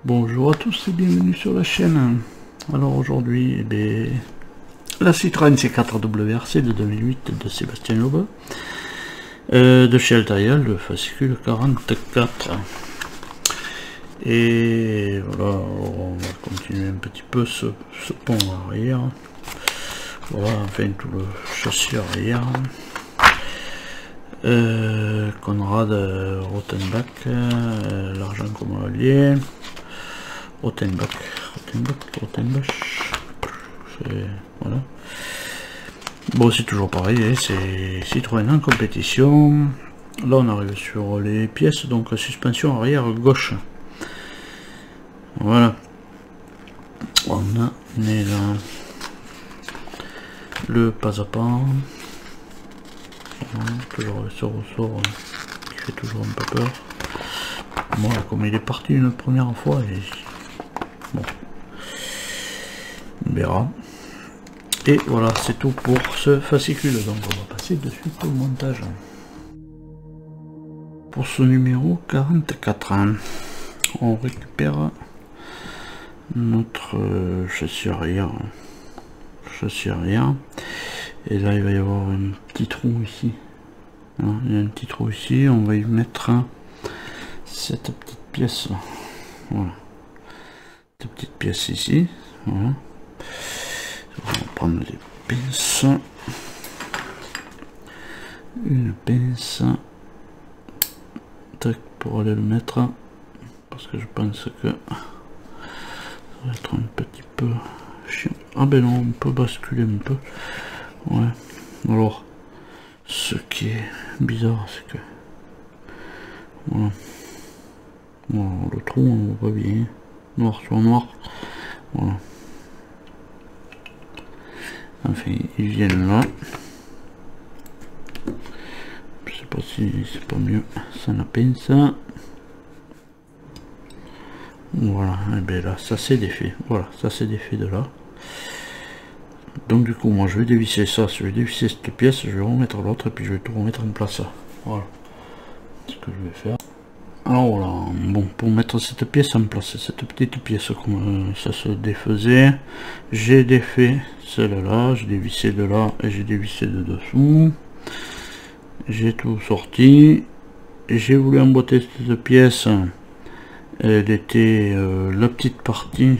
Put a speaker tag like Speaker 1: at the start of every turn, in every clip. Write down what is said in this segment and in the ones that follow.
Speaker 1: Bonjour à tous et bienvenue sur la chaîne. Alors aujourd'hui, la Citroën C4 WRC de 2008 de Sébastien Loeb, de chez Altaïa, le fascicule 44. Et voilà, on va continuer un petit peu ce pont arrière. Voilà, enfin tout le châssis arrière. Conrad Rothenbach, l'argent comme allié. Rothenbach, voilà. Bon, c'est toujours pareil, hein, c'est Citroën en compétition. Là, on arrive sur les pièces, donc suspension arrière gauche. Voilà. On est là. Le pas à pas. Voilà, toujours ce ressort qui fait toujours un peu peur. Bon, comme il est parti une première fois, et bon, on verra. Et voilà, c'est tout pour ce fascicule. Donc on va passer de suite au montage. Pour ce numéro 44, on récupère notre châssis arrière. Et là, il va y avoir un petit trou ici. Voilà, il y a un petit trou ici. On va y mettre cette petite pièce. Voilà. Cette petite pièce ici. Voilà. On va prendre des pinces. Une pince. Tac, pour aller le mettre. Parce que je pense que ça va être un petit peu chiant. Ah ben non, on peut basculer un peu. Ouais. Alors, ce qui est bizarre, c'est que voilà. Voilà, le trou, on le voit bien. Noir sur noir. Voilà. Enfin, ils viennent là. Je sais pas si c'est pas mieux. Ça n'a pas ça. Voilà, et bien là, ça c'est défait. Voilà, ça c'est défait de là. Donc du coup, moi je vais dévisser ça. Je vais dévisser cette pièce, je vais remettre l'autre et puis je vais tout remettre en place. Voilà. C'est ce que je vais faire. Alors voilà, bon, pour mettre cette pièce en place, cette petite pièce comme ça se défaisait, j'ai défait celle-là, j'ai dévissé de là et j'ai dévissé de dessous. J'ai tout sorti. J'ai voulu emboîter cette pièce. Elle était la petite partie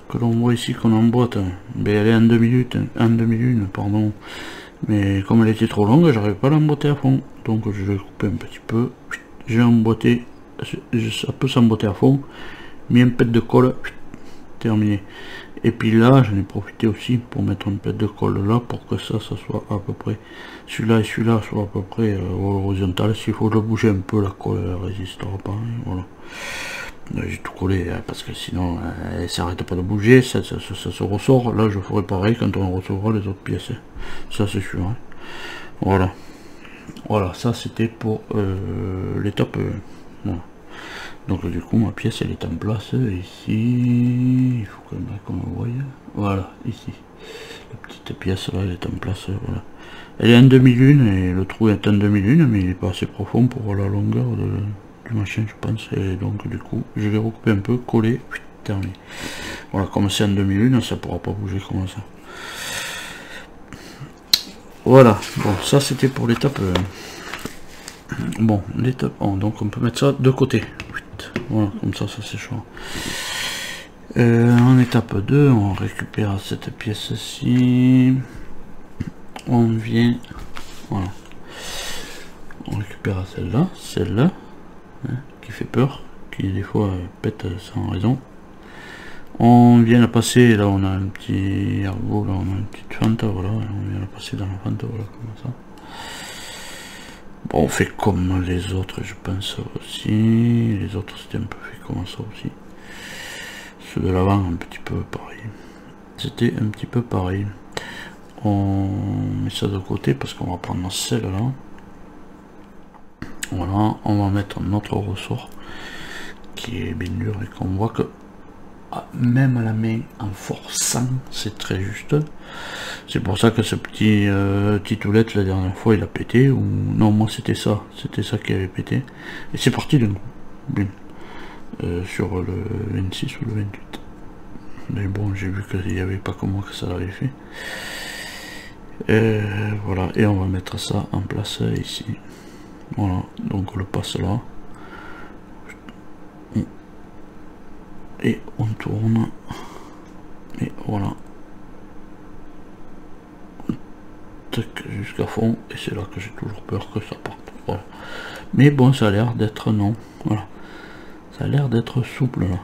Speaker 1: que l'on voit ici qu'on emboîte, mais elle est en demi-lune, pardon. Mais comme elle était trop longue, j'arrive pas à l'emboîter à fond. Donc je vais couper un petit peu. J'ai emboîté, ça peut s'emboîter à fond, mis un pet de colle, terminé. Et puis là, j'en ai profité aussi pour mettre un pet de colle là, pour que ça soit à peu près, celui-là et celui-là soient à peu près horizontal. S'il faut le bouger un peu, la colle elle résistera pas. Hein, voilà. J'ai tout collé parce que sinon elle s'arrête pas de bouger, ça se ressort. Là, je ferai pareil quand on recevra les autres pièces. Ça, c'est sûr. Hein. Voilà. Voilà, ça c'était pour l'étape. Voilà. Donc du coup ma pièce elle est en place ici. Il faut quand même qu'on le voie. Voilà, ici. La petite pièce là elle est en place. Voilà. Elle est en demi-lune et le trou est en demi-lune, mais il n'est pas assez profond pour la longueur du machin, je pense. Et donc du coup je vais recouper un peu, coller, terminé. Voilà, comme c'est en demi-lune, ça pourra pas bouger comme ça. Voilà, bon, ça c'était pour l'étape. Bon, l'étape 1, donc on peut mettre ça de côté. Voilà, comme ça, ça c'est chaud. En étape 2, on récupère cette pièce-ci. On vient. Voilà. On récupère celle-là, hein, qui fait peur, qui des fois pète sans raison. On vient la passer, là on a un petit ergot, là on a une petite fente, voilà, on vient la passer dans la fente, voilà, comme ça. Bon, on fait comme les autres, je pense aussi. Les autres c'était un peu fait comme ça aussi. Ceux de l'avant un petit peu pareil. C'était un petit peu pareil. On met ça de côté parce qu'on va prendre celle-là. Voilà, on va mettre notre ressort qui est bien dur et qu'on voit que même à la main en forçant, c'est très juste. C'est pour ça que ce petit titoulette la dernière fois il a pété, ou non, moi c'était ça qui avait pété, et c'est parti d'un coup, bim, sur le 26 ou le 28. Mais bon, j'ai vu qu'il n'y avait pas que moi que ça l'avait fait. Voilà, et on va mettre ça en place ici. Voilà, donc on le passe là. Et on tourne. Et voilà. Jusqu'à fond. Et c'est là que j'ai toujours peur que ça parte. Voilà. Mais bon, ça a l'air d'être non. Voilà. Ça a l'air d'être souple là.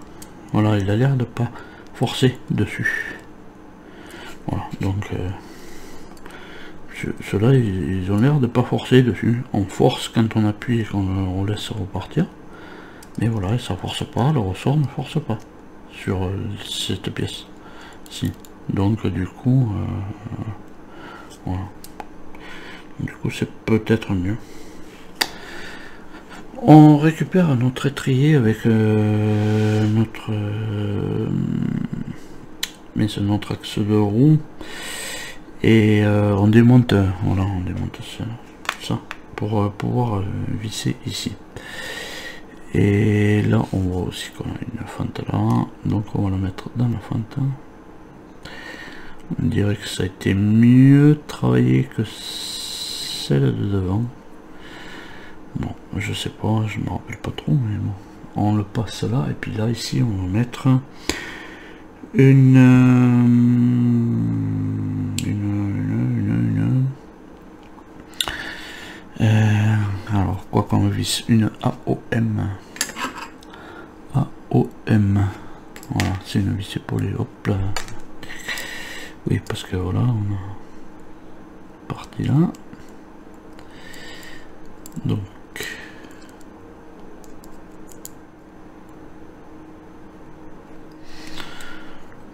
Speaker 1: Voilà, il a l'air de pas forcer dessus. Voilà, donc ceux-là ils ont l'air de pas forcer dessus. On force quand on appuie et qu'on laisse repartir. Mais voilà, ça force pas, le ressort ne force pas sur cette pièce. Si. Donc du coup, voilà. Du coup c'est peut-être mieux. On récupère notre étrier avec notre axe de roue et on démonte, voilà, on démonte ça pour pouvoir visser ici. Et là on voit aussi qu'on a une fente là, donc on va la mettre dans la fente. On dirait que ça a été mieux travaillé que celle de devant. Bon, je sais pas, je me rappelle pas trop, mais bon, on le passe là, et puis là ici on va mettre alors quoi qu'on visse, une AOM. Voilà, c'est une vis épaulée, hop là. Oui, parce que voilà, on a parti là. Donc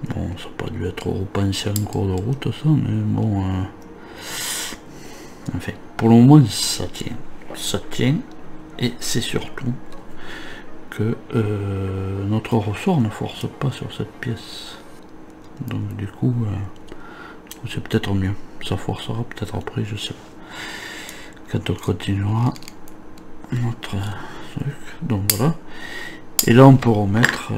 Speaker 1: bon, ça n'a pas dû être repensé en cours de route ça, mais bon, enfin, pour le moment ça tient, et c'est surtout que notre ressort ne force pas sur cette pièce, donc du coup c'est peut-être mieux, ça forcera peut-être après, je sais pas, quand on continuera notre truc. Donc voilà, et là on peut remettre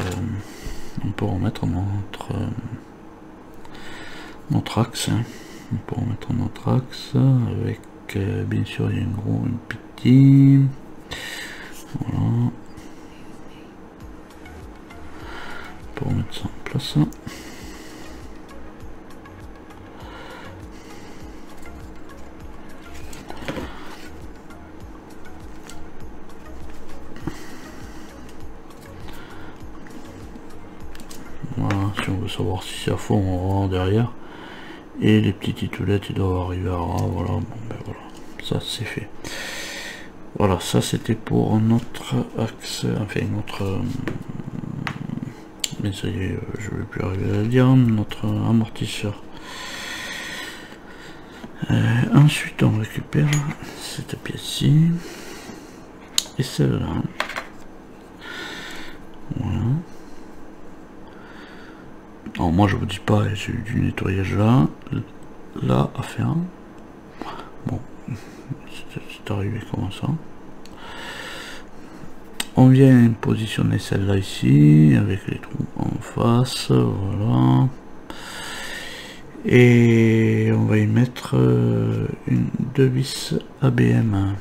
Speaker 1: notre axe, hein. On peut remettre notre axe avec bien sûr il y a un gros, un petit, voilà, on peut remettre ça en place. Voilà, si on veut savoir si c'est à fond, on va voir derrière. Et les petits titoulettes ils doivent arriver à ras, voilà, bon ben voilà, ça c'est fait. Voilà, ça c'était pour notre axe, enfin notre, mais ça y est, je vais plus arriver à le dire, notre amortisseur. Ensuite on récupère cette pièce-ci, et celle-là. Voilà. Alors moi je vous dis pas, j'ai eu du nettoyage là à faire. Bon, c'est arrivé comme ça. On vient positionner celle-là ici avec les trous en face, voilà. Et on va y mettre deux vis ABM.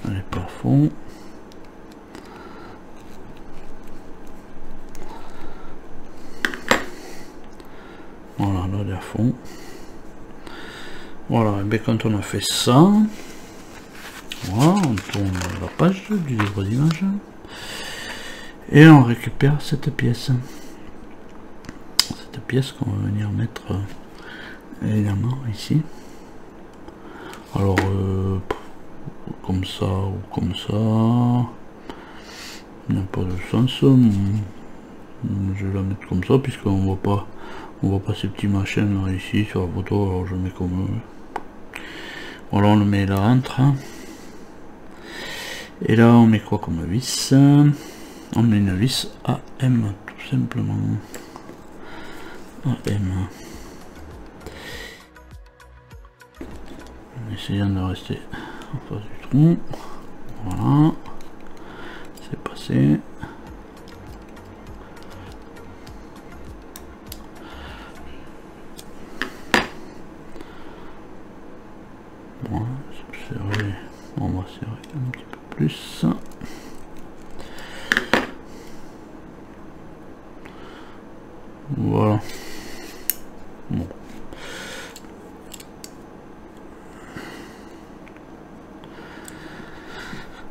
Speaker 1: Elle est pas à fond. Voilà, là elle est à fond. Voilà, et bien quand on a fait ça, voilà, on tourne la page du livre d'images et on récupère cette pièce qu'on va venir mettre évidemment ici. Alors comme ça ou comme ça, il n'y a pas de sens. Je vais la mettre comme ça puisqu'on voit pas On voit pas ces petits machins là ici sur la photo, alors je mets comme voilà, on le met là entre. Et là on met quoi comme vis? On met une vis AM tout simplement. AM. En essayant de rester en face du tronc. Voilà. C'est passé. Voilà, serrer. On va serrer un petit peu plus. Voilà. Bon.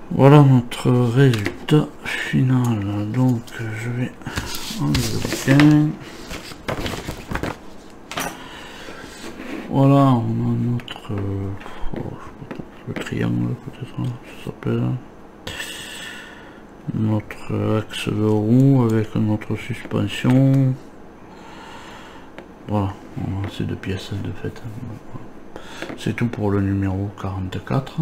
Speaker 1: Voilà notre résultat final. Donc je vais enlever le bouquin. Voilà, on a notre le triangle peut-être, ça s'appelle. Notre axe de roue avec notre suspension. Voilà, on a ces deux pièces de fait. C'est tout pour le numéro 44.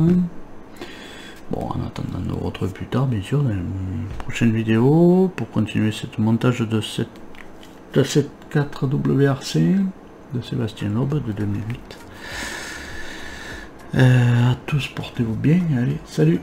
Speaker 1: Bon, en attendant de vous retrouver plus tard, bien sûr, dans une prochaine vidéo, pour continuer ce montage de cette 4 WRC de Sébastien Loeb de 2008. À tous, portez-vous bien, allez, salut!